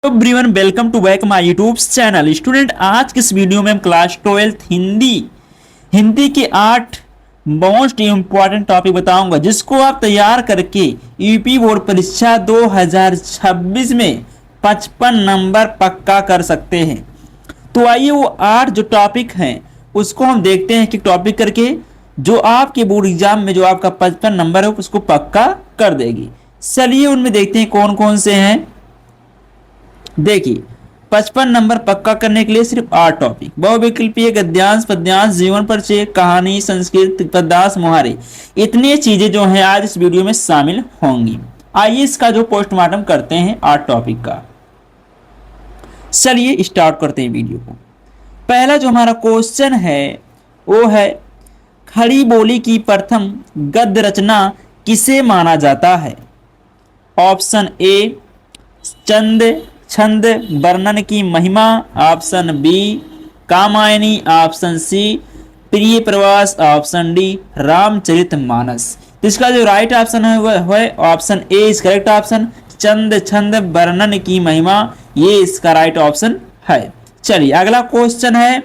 Everyone, welcome to back my YouTube channel. Student, आज के इस वीडियो में हम क्लास 12 हिंदी हिंदी के 8 मोस्ट इंपॉर्टेंट टॉपिक बताऊंगा, जिसको आप तैयार करके यूपी बोर्ड परीक्षा 2026 में 55 नंबर पक्का कर सकते हैं। तो आइए वो 8 जो टॉपिक हैं उसको हम देखते हैं कि टॉपिक करके जो आपके बोर्ड एग्जाम में जो आपका 55 नंबर है उसको पक्का कर देगी। चलिए उनमें देखते हैं कौन कौन से हैं। देखिए, 55 नंबर पक्का करने के लिए सिर्फ 8 टॉपिक: बहुविकल्पीय, गद्यांश, पद्यांश, जीवन परिचय, कहानी, संस्कृत, पददास, मुहावरे, इतनी चीजें जो हैं आज इस वीडियो में शामिल होंगी। आइए इसका जो पोस्टमार्टम करते हैं 8 टॉपिक का। चलिए स्टार्ट करते हैं वीडियो को। पहला जो हमारा क्वेश्चन है वो है, खड़ी बोली की प्रथम गद्य रचना किसे माना जाता है? ऑप्शन ए चंद छंद वर्णन की महिमा, option B Kamayani, option C Priya Pravas, option D Ramcharitmanas. तो इसका जो राइट ऑप्शन है वह है option A is correct option. चंद छंद वर्णन की महिमा, ये इसका राइट ऑप्शन है। चलिए अगला क्वेश्चन है,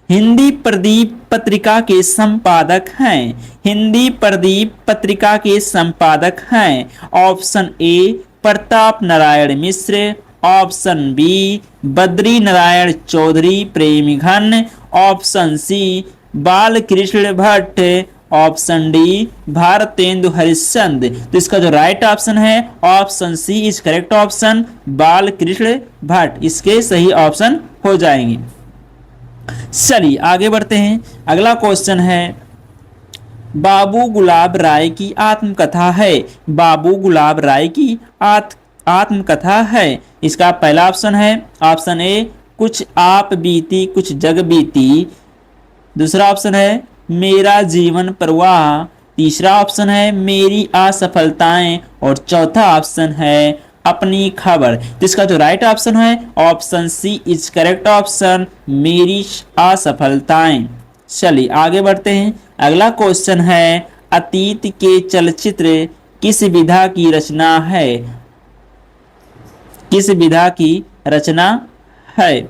हिंदी प्रदीप पत्रिका के संपादक हैं। हिंदी प्रदीप पत्रिका के संपादक हैं option A Pratap Narayan Mishra, option B Badri Narayan Chaudhary Premghan, option C Balkrishna Bhatt, option D Bharatendu Harishchandra. तो इसका जो राइट ऑप्शन है option C is correct option, Balkrishna Bhatt इसके सही ऑप्शन हो जाएंगे। चलिए आगे बढ़ते हैं। अगला क्वेश्चन है, बाबू गुलाब राय की आत्मकथा है। बाबू गुलाब राय की आत्मकथा है। इसका पहला ऑप्शन है ऑप्शन ए कुछ आप बीती कुछ जग बीती, दूसरा ऑप्शन है मेरा जीवन प्रवाह, तीसरा ऑप्शन है मेरी असफलताएं और चौथा ऑप्शन है अपनी खबर। तो इसका जो राइट ऑप्शन है option C is correct option, मेरी असफलताएं। चलिए आगे बढ़ते हैं। अगला क्वेश्चन है, अतीत के चलचित्र किस विधा की रचना है? किस विधा की रचना है?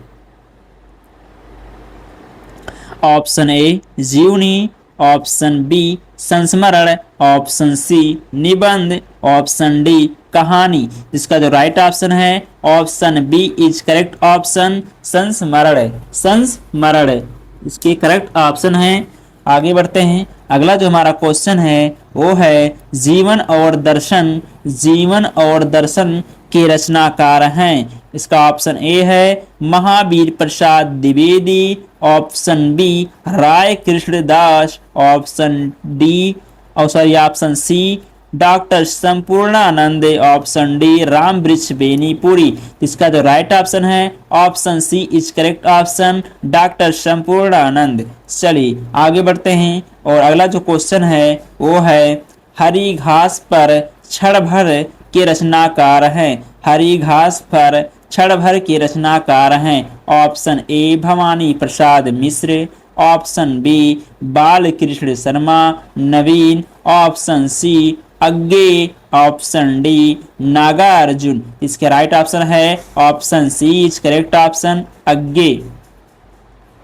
ऑप्शन ए जीवनी, ऑप्शन बी संस्मरण, ऑप्शन सी निबंध, ऑप्शन डी कहानी। इसका जो राइट ऑप्शन है option B is correct option, संस्मरण। संस्मरण इसके करेक्ट ऑप्शन है। आगे बढ़ते हैं। अगला जो हमारा क्वेश्चन है वो है, जीवन और दर्शन, जीवन और दर्शन के रचनाकार हैं। इसका ऑप्शन ए है Mahavir Prasad Dwivedi, option B Rai Krishnadas, option D option C doctor Sampurnanand, option D Ram Vriksh Benipuri. इसका जो राइट ऑप्शन है option C is correct option, doctor Sampurnanand. चलिए आगे बढ़ते हैं। और अगला जो क्वेश्चन है वो है, हरी घास पर क्षण भर के रचनाकार हैं। हरी घास पर क्षण भर के रचनाकार हैं। Option A Bhawani Prasad Mishra, option B Balkrishna Sharma Naveen, option C Agyeya, option D Nagarjun. इसके राइट ऑप्शन है option C is correct option, Agyeya.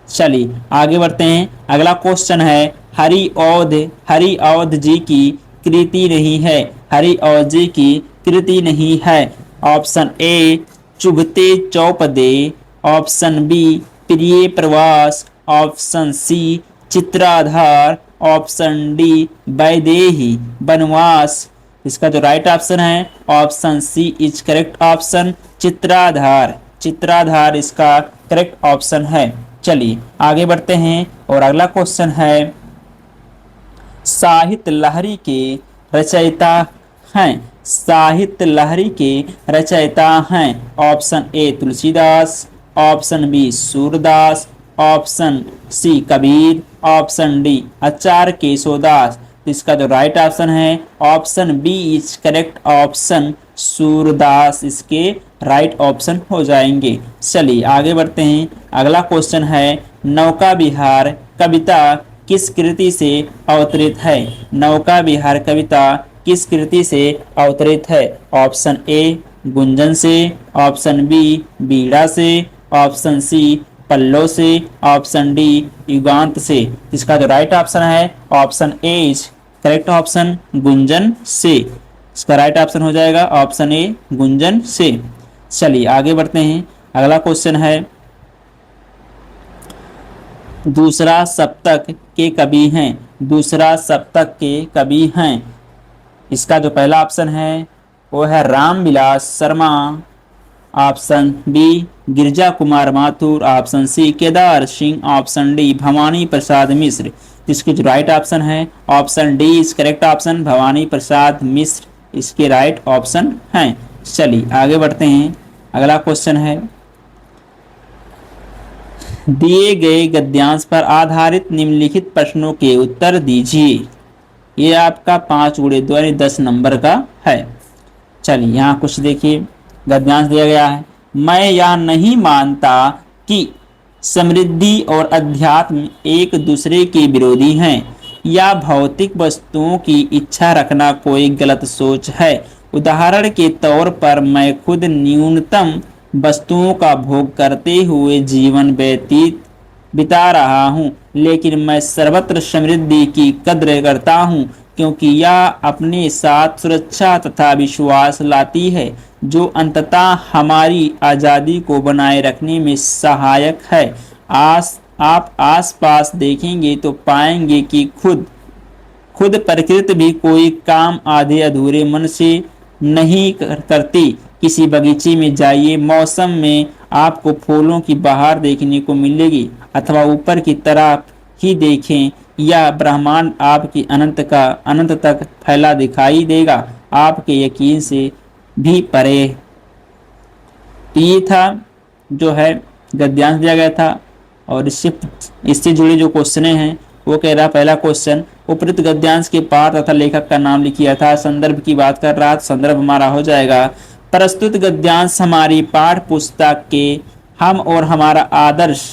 चलिए आगे बढ़ते हैं। अगला क्वेश्चन है, हरि औध जी की कृति नहीं है। हरि औध जी की कृति नहीं है। Option A Chubhte Chaupade, option B Priya Pravas, option C Chitradhar, option D Vaidehi Vanvas. इसका जो राइट ऑप्शन है option C is correct option, Chitradhar. Chitradhar इसका करेक्ट ऑप्शन है। चलिए आगे बढ़ते हैं। और अगला क्वेश्चन है, साहित्य लहरी के रचयिता हैं। साहित्य लहरी के रचयिता हैं। Option A Tulsidas, option B Surdas, option C Kabir, option D Acharya Keshodas. इसका जो राइट ऑप्शन है option B is correct option, Surdas इसके राइट ऑप्शन हो जाएंगे। चलिए आगे बढ़ते हैं। अगला क्वेश्चन है, नौका विहार कविता किस कृति से अवतरित है? नौका विहार कविता किस कृति से अवतरित है? ऑप्शन ए गुंजन से, ऑप्शन बी बीड़ा से, ऑप्शन सी पल्लो से, ऑप्शन डी युगांत से। इसका जो राइट ऑप्शन है option A is correct option, Gunjan से। इसका राइट ऑप्शन हो जाएगा ऑप्शन ए गुंजन से। चलिए आगे बढ़ते हैं। अगला क्वेश्चन है दूसरा सप्तक के कवि हैं, दूसरा सप्तक के कवि हैं। इसका जो पहला ऑप्शन है वो है Ramvilas Sharma, option B Girija Kumar Mathur, option C Kedar Singh, option D Bhavani Prasad Mishra. इसके जो राइट ऑप्शन है option D is correct option, Bhavani Prasad Mishra इसके राइट ऑप्शन हैं। चलिए आगे बढ़ते हैं। अगला क्वेश्चन है दिए गए गद्यांश पर आधारित निम्नलिखित प्रश्नों के उत्तर दीजिए। ये आपका 5 × 2 यानी 10 नंबर का है। चलिए यहाँ कुछ देखिए गद्यांश दिया गया है। मैं यह नहीं मानता कि समृद्धि और अध्यात्म एक दूसरे के विरोधी हैं या भौतिक वस्तुओं की इच्छा रखना कोई गलत सोच है। उदाहरण के तौर पर मैं खुद न्यूनतम वस्तुओं का भोग करते हुए जीवन व्यतीत बिता रहा हूँ, लेकिन मैं सर्वत्र समृद्धि की कद्र करता हूँ क्योंकि यह अपने साथ सुरक्षा तथा विश्वास लाती है जो अंततः हमारी आज़ादी को बनाए रखने में सहायक है। आप आसपास देखेंगे तो पाएंगे कि खुद प्रकृति भी कोई काम आधे अधूरे मन से नहीं करती। किसी बगीचे में जाइए, मौसम में आपको फूलों की बहार देखने को मिलेगी, अथवा ऊपर की तरफ ही देखें या ब्रह्मांड आपकी अनंत तक फैला दिखाई देगा, आपके यकीन से भी परे। तो ये था जो है गद्यांश दिया गया था और इससे जुड़ी जो क्वेश्चन हैं वो कह रहा पहला क्वेश्चन उपयुक्त गद्यांश के पाठ तथा लेखक का नाम लिखिए था। संदर्भ की बात कर रहा, संदर्भ हमारा हो जाएगा प्रस्तुत गद्यांश हमारी पाठ पुस्तक के हम और हमारा आदर्श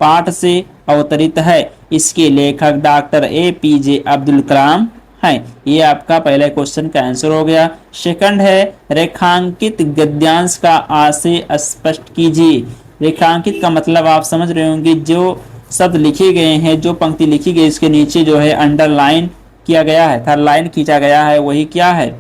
पाठ से अवतरित है। इसके लेखक डॉक्टर APJ अब्दुल कलाम हैं। ये आपका पहले क्वेश्चन का आंसर हो गया। सेकंड है रेखांकित गद्यांश का आशय स्पष्ट कीजिए। रेखांकित का मतलब आप समझ रहे होंगे, जो शब्द लिखे गए हैं, जो पंक्ति लिखी गई इसके नीचे जो है अंडरलाइन किया गया है, थर्ड लाइन खींचा गया है, वही क्या है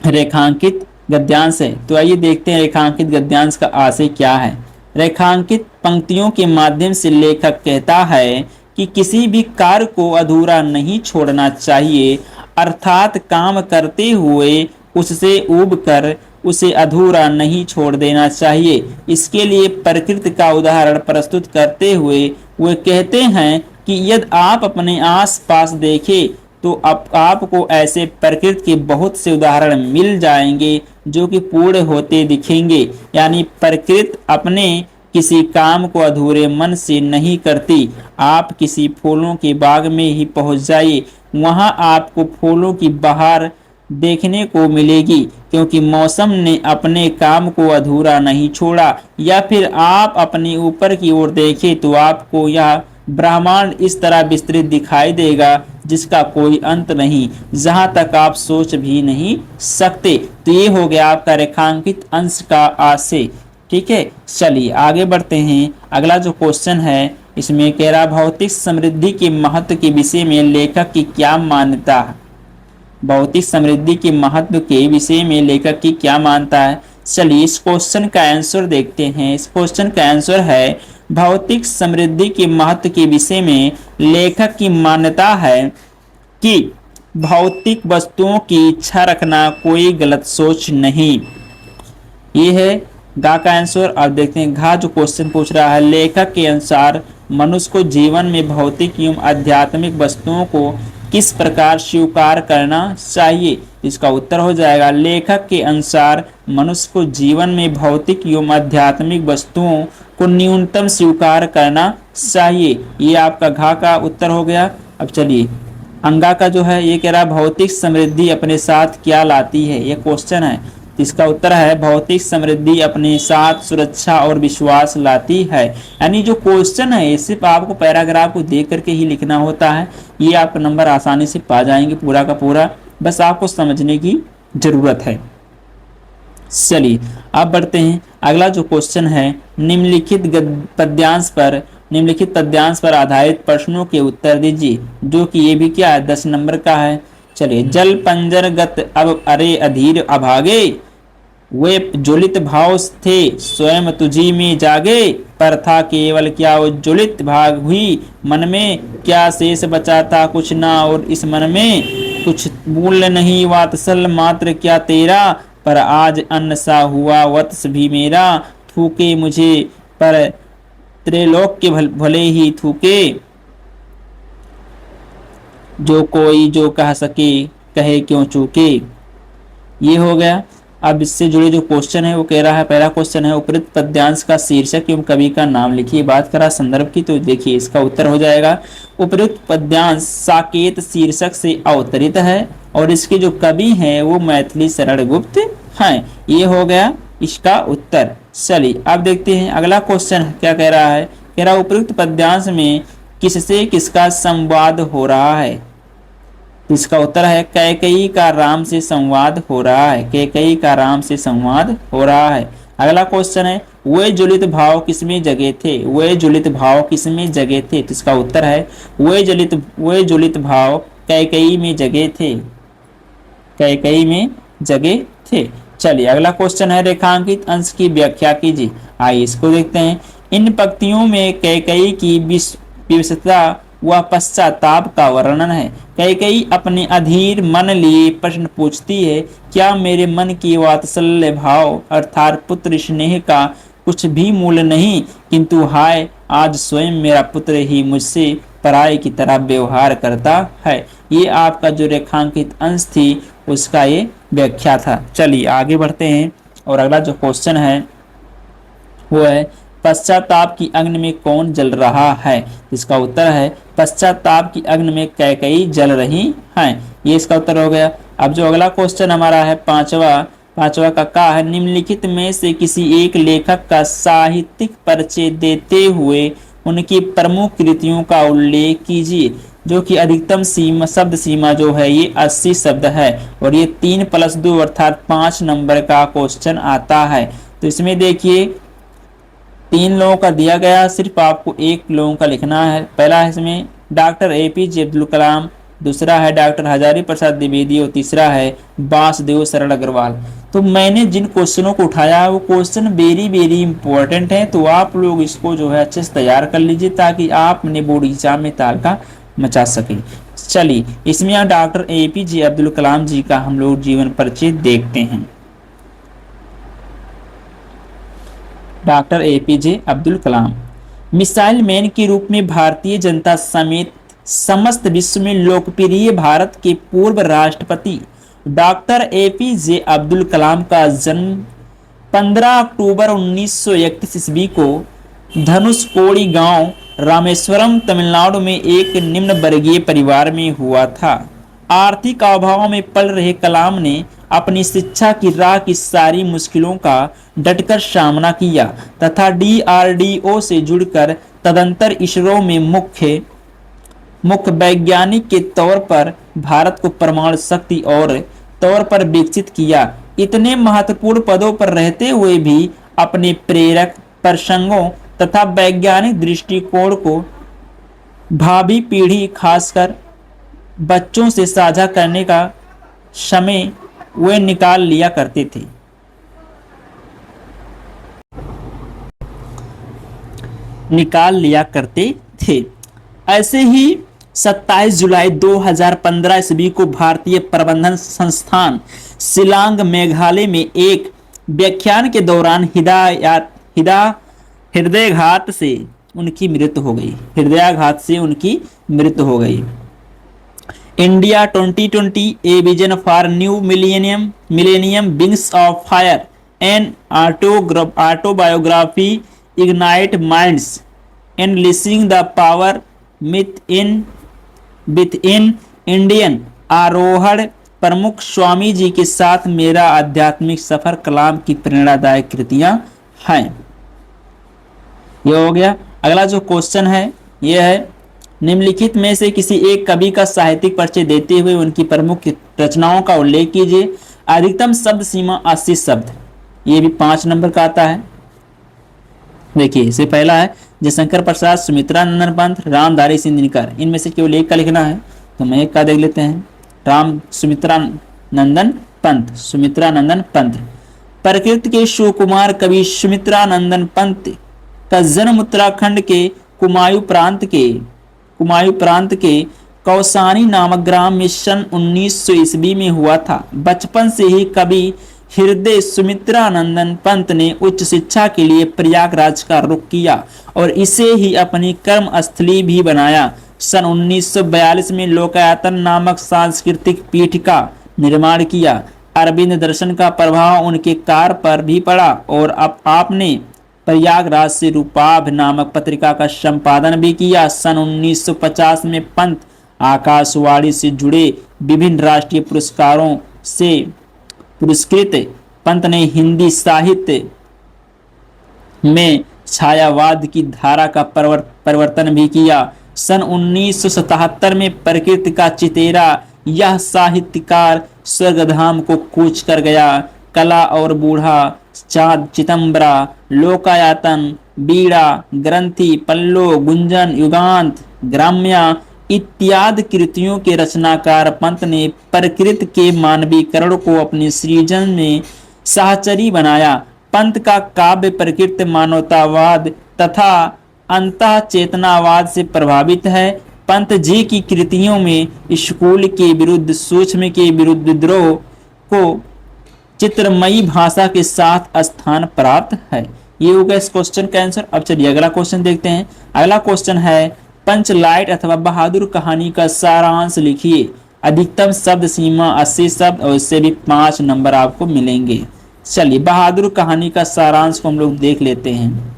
रेखांकित गद्यांश है। तो आइए देखते हैं रेखांकित गद्यांश का आशय क्या है। रेखांकित पंक्तियों के माध्यम से लेखक कहता है कि किसी भी कार्य को अधूरा नहीं छोड़ना चाहिए, अर्थात काम करते हुए उससे ऊब कर उसे अधूरा नहीं छोड़ देना चाहिए। इसके लिए प्रकृति का उदाहरण प्रस्तुत करते हुए वे कहते हैं कि यदि आप अपने आसपास देखें तो आपको ऐसे प्रकृति के बहुत से उदाहरण मिल जाएंगे जो कि पूर्ण होते दिखेंगे। यानी प्रकृति अपने किसी काम को अधूरे मन से नहीं करती। आप किसी फूलों के बाग में ही पहुंच जाइए, वहां आपको फूलों की बहार देखने को मिलेगी क्योंकि मौसम ने अपने काम को अधूरा नहीं छोड़ा। या फिर आप अपने ऊपर की ओर देखें तो आपको यह ब्रह्मांड इस तरह विस्तृत दिखाई देगा जिसका कोई अंत नहीं, जहां तक आप सोच भी नहीं सकते। तो ये हो गया आपका रेखांकित अंश का आशय। ठीक है, चलिए आगे बढ़ते हैं। अगला जो क्वेश्चन है इसमें कह रहा भौतिक समृद्धि के महत्व के विषय में लेखक की क्या मान्यता है। भौतिक समृद्धि के महत्व के विषय में लेखक की क्या मानता है। चलिए इस क्वेश्चन का आंसर देखते हैं। इस क्वेश्चन का आंसर है भौतिक समृद्धि के महत्व के विषय में लेखक की मान्यता है कि भौतिक वस्तुओं की इच्छा रखना कोई गलत सोच नहीं। ये है गा का आंसर। अब देखते हैं घा जो क्वेश्चन पूछ रहा है। लेखक के अनुसार मनुष्य को जीवन में भौतिक एवं आध्यात्मिक वस्तुओं को किस प्रकार स्वीकार करना चाहिए। इसका उत्तर हो जाएगा लेखक के अनुसार मनुष्य को जीवन में भौतिक एवं आध्यात्मिक वस्तुओं को न्यूनतम स्वीकार करना चाहिए। ये आपका घा का उत्तर हो गया। अब चलिए अंगा का जो है ये कह रहा भौतिक समृद्धि अपने साथ क्या लाती है। ये क्वेश्चन है। इसका उत्तर है भौतिक समृद्धि अपने साथ सुरक्षा और विश्वास लाती है। यानी जो क्वेश्चन है सिर्फ आपको पैराग्राफ को देख करके ही लिखना होता है। ये आप नंबर आसानी से पा जाएंगे पूरा का पूरा, बस आपको समझने की जरूरत है। चलिए अब बढ़ते हैं। अगला जो क्वेश्चन है, निम्नलिखित पद्यांश पर आधारित प्रश्नों के उत्तर दीजिए, जो कि ये भी क्या है 10 नंबर का है। चलिए, जल पंजर गत अब अरे अधीर अभागे, वे ज्वलित भाव थे स्वयं तुझी में जागे, पर था केवल क्या उज्ज्वलित भाग हुई, मन में क्या शेष बचा था कुछ ना और इस मन में, कुछ मूल्य नहीं वात्सल मात्र क्या तेरा, पर आज अन्न सा हुआ वत्स भी मेरा, थूके मुझे पर त्रैलोक के भले ही थूके, जो कोई जो कह सके कहे क्यों चूके। ये हो गया। अब इससे जुड़े जो क्वेश्चन है वो कह रहा है, पहला क्वेश्चन है उपरोक्त पद्यांश का शीर्षक एवं कवि का नाम लिखिए। बात करा संदर्भ की तो देखिए इसका उत्तर हो जाएगा, उपरोक्त पद्यांश साकेत शीर्षक से अवतरित है और इसके जो कवि हैं वो मैथिली शरण गुप्त हैं। ये हो गया इसका उत्तर। चलिए अब देखते हैं अगला क्वेश्चन क्या कह रहा है। कह रहा उपरोक्त पद्यांश में किससे किसका संवाद हो रहा है। तो इसका उत्तर है कैकेयी का राम से संवाद हो रहा है। कैकेयी का राम से संवाद हो रहा है। अगला क्वेश्चन है वे ज्वलित भाव किसमें जगे थे। वे ज्वलित भाव किसमें जगे थे। तो इसका उत्तर है वे ज्वलित भाव कैकेयी में जगे थे। कैकेयी में जगे थे। चलिए अगला क्वेश्चन है रेखांकित अंश की व्याख्या कीजिए। आइए इसको देखते हैं। इन पंक्तियों में कैकेयी की विवशता व पश्चाताप का वर्णन है। कैकेयी अपने अधीर मन लिए प्रश्न पूछती है, क्या मेरे मन की वात्सल्य भाव अर्थात पुत्र स्नेह का कुछ भी मूल्य नहीं, किंतु हाय आज स्वयं मेरा पुत्र ही मुझसे पराये की तरह व्यवहार करता है। ये आपका जो रेखांकित अंश थी उसका ये व्याख्या था। चलिए आगे बढ़ते हैं और अगला जो क्वेश्चन है वो है पश्चाताप की अग्नि में कौन जल रहा है। इसका उत्तर है पश्चाताप की अग्नि में कैकेयी जल रही हैं। ये इसका उत्तर हो गया। अब जो अगला क्वेश्चन हमारा है पांचवा का है निम्नलिखित में से किसी एक लेखक का साहित्यिक परिचय देते हुए उनकी प्रमुख कृतियों का उल्लेख कीजिए। जो कि अधिकतम सीमा शब्द सीमा जो है ये 80 शब्द है और ये 3+2 अर्थात 5 नंबर का क्वेश्चन आता है। तो इसमें देखिए 3 लोगों का दिया गया, सिर्फ आपको 1 लोगों का लिखना है। पहला है इसमें डॉक्टर APJ अब्दुल कलाम, दूसरा है डॉक्टर हजारी प्रसाद द्विवेदी और तीसरा है वासुदेव शरण अग्रवाल। तो मैंने जिन क्वेश्चनों को उठाया है वो क्वेश्चन वेरी इंपॉर्टेंट है, तो आप लोग इसको जो है अच्छे से तैयार कर लीजिए ताकि आप अपने बोर्ड एग्जाम में तारका मचा सके। चलिए इसमें डॉक्टर APJ अब्दुल कलाम जी का हम लोग जीवन परिचय देखते हैं। Doctor APJ Abdul Kalam missile man के रूप में भारतीय जनता समेत समस्त विश्व में लोकप्रिय भारत के पूर्व राष्ट्रपति डॉक्टर APJ अब्दुल कलाम का जन्म 15 अक्टूबर 1931 ईस्वी को धनुषकोडी गांव रामेश्वरम तमिलनाडु में एक निम्न वर्गीय परिवार में हुआ था। आर्थिक अभाव में पल रहे कलाम ने अपनी शिक्षा की राह की सारी मुश्किलों का डटकर सामना किया तथा DRDO से जुड़कर तदंतर इसरो में मुख्य वैज्ञानिक के तौर पर भारत को परमाणु शक्ति और तौर पर विकसित किया। इतने महत्वपूर्ण पदों पर रहते हुए भी अपने प्रेरक प्रसंगों तथा वैज्ञानिक दृष्टिकोण को भावी पीढ़ी खासकर बच्चों से साझा करने का समय वे निकाल लिया करते थे। ऐसे ही 27 जुलाई 2015 ईस्वी को भारतीय प्रबंधन संस्थान शिलांग मेघालय में एक व्याख्यान के दौरान हृदयाघात से उनकी मृत्यु हो गई। India 2020 a vision for new millennium wings of fire an autobiography ignite minds unleashing the power within Indian Arohan Pramukh Swami ji के साथ मेरा आध्यात्मिक सफर कलाम की प्रेरणादायक कृतियां हैं। यह हो गया। अगला जो क्वेश्चन है यह है निम्नलिखित में से किसी एक कवि का साहित्यिक परिचय देते हुए उनकी प्रमुख रचनाओं का उल्लेख कीजिए। अधिकतम शब्द सीमा 80 शब्द। ये भी 5 नंबर का आता है। देखिए इससे पहला है जयशंकर प्रसाद, सुमित्रा नंदन पंत, रामधारी सिंह दिनकर। इनमें से केवल एक का लिखना है, तो मैं एक का देख लेते हैं। सुमित्रा नंदन पंत, सुमित्रा नंदन पंत। प्रकृति के शिवकुमार कवि सुमित्रा नंदन पंत का जन्म उत्तराखंड के कुमायूं प्रांत के कौसानी नामक ग्राम में सन 1900 ईस्वी में हुआ था। बचपन से ही कवि हृदय सुमित्रा नंदन पंत ने उच्च शिक्षा के लिए प्रयागराज का रुख किया और इसे ही अपनी कर्म स्थली भी बनाया। सन 1942 में लोकायतन नामक सांस्कृतिक पीठ का निर्माण किया। अरविंद दर्शन का प्रभाव उनके कार्य पर भी पड़ा और अब आपने प्रयागराज से रूपाभ नामक पत्रिका का संपादन भी किया। सन 1950 में पंत आकाशवाणी से जुड़े विभिन्न राष्ट्रीय पुरस्कारों से पुरस्कृत। पंत ने हिंदी साहित्य में छायावाद की धारा का परिवर्तन भी किया। सन 1977 में प्रकृति का चितेरा यह साहित्यकार स्वर्गधाम को कूच कर गया। कला और बूढ़ा, चाँद चितंबरा, लोकायतन, बीड़ा, ग्रंथि, पल्लो, गुंजन, युगांत, ग्राम्या इत्यादि कृतियों के रचनाकार पंत ने प्रकृति के मानवीकरण को अपने सृजन में साहचरी बनाया। पंत का काव्य प्रकृति मानवतावाद तथा अंतः चेतनावाद से प्रभावित है। पंत जी की कृतियों में स्कूल के विरुद्ध, सूक्ष्म के विरुद्ध विद्रोह को चित्रमयी भाषा के साथ स्थान प्राप्त है। ये हो गया इस क्वेश्चन का आंसर। अब चलिए अगला क्वेश्चन देखते हैं। अगला क्वेश्चन है पंचलाइट अथवा बहादुर कहानी का सारांश लिखिए। अधिकतम शब्द सीमा 80 शब्द और इससे भी 5 नंबर आपको मिलेंगे। चलिए बहादुर कहानी का सारांश को हम लोग देख लेते हैं।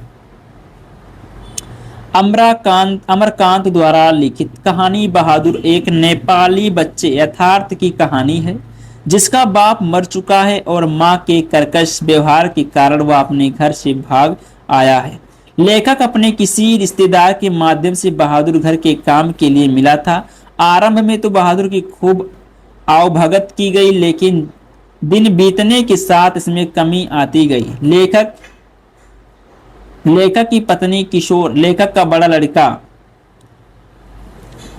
अमरकांत द्वारा लिखित कहानी बहादुर एक नेपाली बच्चे यथार्थ की कहानी है जिसका बाप मर चुका है और मां के कर्कश व्यवहार के कारण वह अपने घर से भाग आया है। लेखक अपने किसी रिश्तेदार के माध्यम से बहादुर घर के काम के लिए मिला था। आरंभ में तो बहादुर की खूब आवभगत की गई, लेकिन दिन बीतने के साथ इसमें कमी आती गई। लेखक की पत्नी किशोर, लेखक का बड़ा लड़का,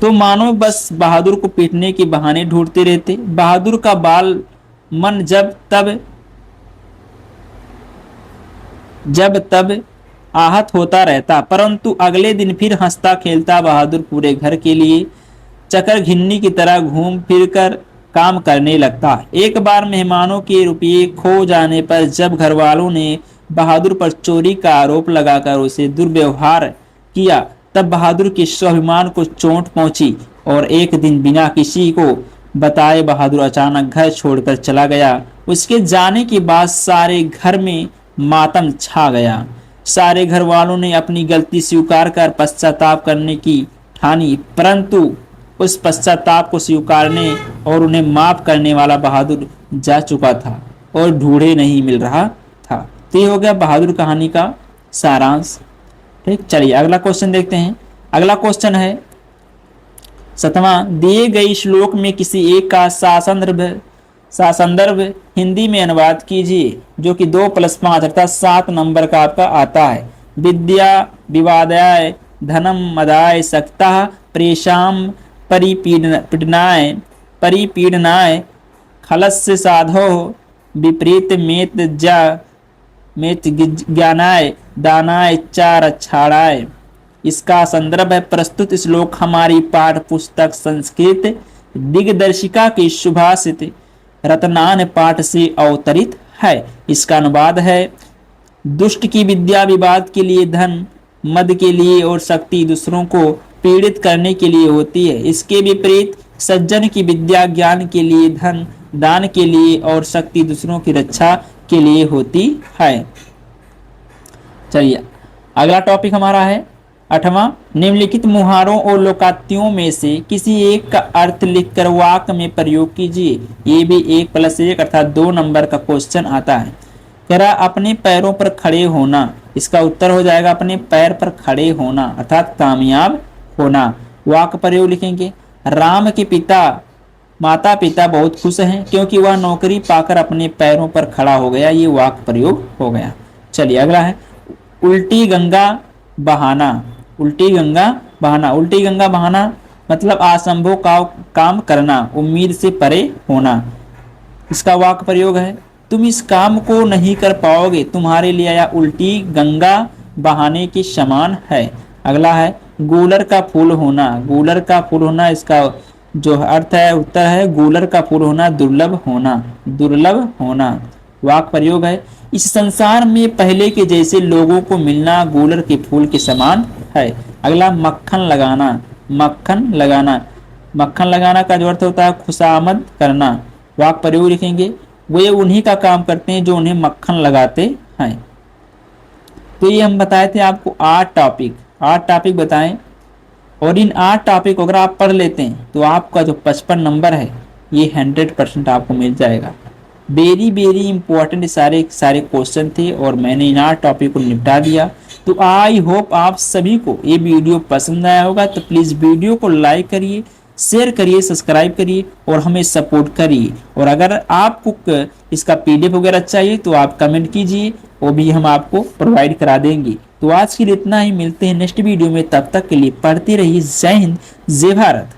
तो मानो बस बहादुर को पीटने के बहाने ढूंढते रहते। बहादुर का बाल मन जब तब आहत होता रहता, परंतु अगले दिन फिर हंसता खेलता बहादुर पूरे घर के लिए चकर घिन्नी की तरह घूम फिर कर काम करने लगता। एक बार मेहमानों के रुपये खो जाने पर जब घर वालों ने बहादुर पर चोरी का आरोप लगाकर उसे दुर्व्यवहार किया, तब बहादुर के स्वाभिमान को चोट पहुंची और एक दिन बिना किसी को बताए बहादुर अचानक घर छोड़कर चला गया। उसके जाने के बाद सारे घर में मातम छा गया। सारे घर वालों ने अपनी गलती स्वीकार कर पश्चाताप करने की ठानी, परंतु उस पश्चाताप को स्वीकारने और उन्हें माफ करने वाला बहादुर जा चुका था और ढूंढे नहीं मिल रहा था। तो ये हो गया बहादुर कहानी का सारांश। ठीक, चलिए अगला क्वेश्चन देखते हैं। अगला क्वेश्चन है 7वां, दिए गए श्लोक में किसी एक का सासंदर्भ हिंदी में अनुवाद कीजिए, जो कि 2+5 अर्थात 7 नंबर का आपका आता है। विद्या विवादाय धनम मदाय सक्ता प्रेषाम परिपीडनाय खलस्य साधो विपरीत मेत ज्ञानाय दानाय चार छाड़ाय। इसका संदर्भ है प्रस्तुत श्लोक हमारी पाठ्य पुस्तक संस्कृत दिग्दर्शिका की सुभाषित रत्नान पाठ से अवतरित है। इसका अनुवाद है, दुष्ट की विद्या विवाद के लिए, धन मद के लिए और शक्ति दूसरों को पीड़ित करने के लिए होती है। इसके विपरीत सज्जन की विद्या ज्ञान के लिए, धन दान के लिए और शक्ति दूसरों की रक्षा के लिए होती है। चलिए अगला टॉपिक हमारा है 8वां, निम्नलिखित मुहारों और लोकाक्तियों में से किसी एक का अर्थ लिखकर वाक्य में प्रयोग कीजिए। ये भी 1+1 अर्थात 2 नंबर का क्वेश्चन आता है। कह रहा अपने पैरों पर खड़े होना, इसका उत्तर हो जाएगा अपने पैर पर खड़े होना अर्थात कामयाब होना। वाक्य प्रयोग लिखेंगे, राम के पिता माता पिता बहुत खुश हैं क्योंकि वह नौकरी पाकर अपने पैरों पर खड़ा हो गया। ये वाक्य प्रयोग हो गया। चलिए अगला है उल्टी गंगा बहाना। उल्टी गंगा बहाना, उल्टी गंगा बहाना मतलब असंभव का काम करना, उम्मीद से परे होना। इसका वाक्य प्रयोग है तुम इस काम को नहीं कर पाओगे, तुम्हारे लिए यह उल्टी गंगा बहाने के समान है। अगला है गूलर का फूल होना। गूलर का फूल होना, इसका जो अर्थ है उत्तर है गूलर का फूल होना दुर्लभ होना, दुर्लभ होना। वाक्य प्रयोग है इस संसार में पहले के जैसे लोगों को मिलना गूलर के फूल के समान है। अगला मक्खन लगाना। मक्खन लगाना, मक्खन लगाना का जो अर्थ होता है खुशामद करना। वाक्य प्रयोग लिखेंगे वे उन्हीं का काम करते हैं जो उन्हें मक्खन लगाते हैं। तो ये हम बताए थे आपको 8 टॉपिक बताएं, और इन 8 टॉपिक अगर आप पढ़ लेते हैं तो आपका जो 55 नंबर है ये 100% आपको मिल जाएगा। वेरी वेरी इंपॉर्टेंट सारे सारे क्वेश्चन थे और मैंने इन 8 टॉपिक को निपटा दिया। तो आई होप आप सभी को ये वीडियो पसंद आया होगा। तो प्लीज़ वीडियो को लाइक करिए, शेयर करिए, सब्सक्राइब करिए और हमें सपोर्ट करिए। और अगर आपको इसका पीडीएफ वगैरह चाहिए तो आप कमेंट कीजिए, वो भी हम आपको प्रोवाइड करा देंगे। तो आज के लिए इतना ही, मिलते हैं नेक्स्ट वीडियो में, तब तक के लिए पढ़ते रहिए। जय हिंद, जय भारत।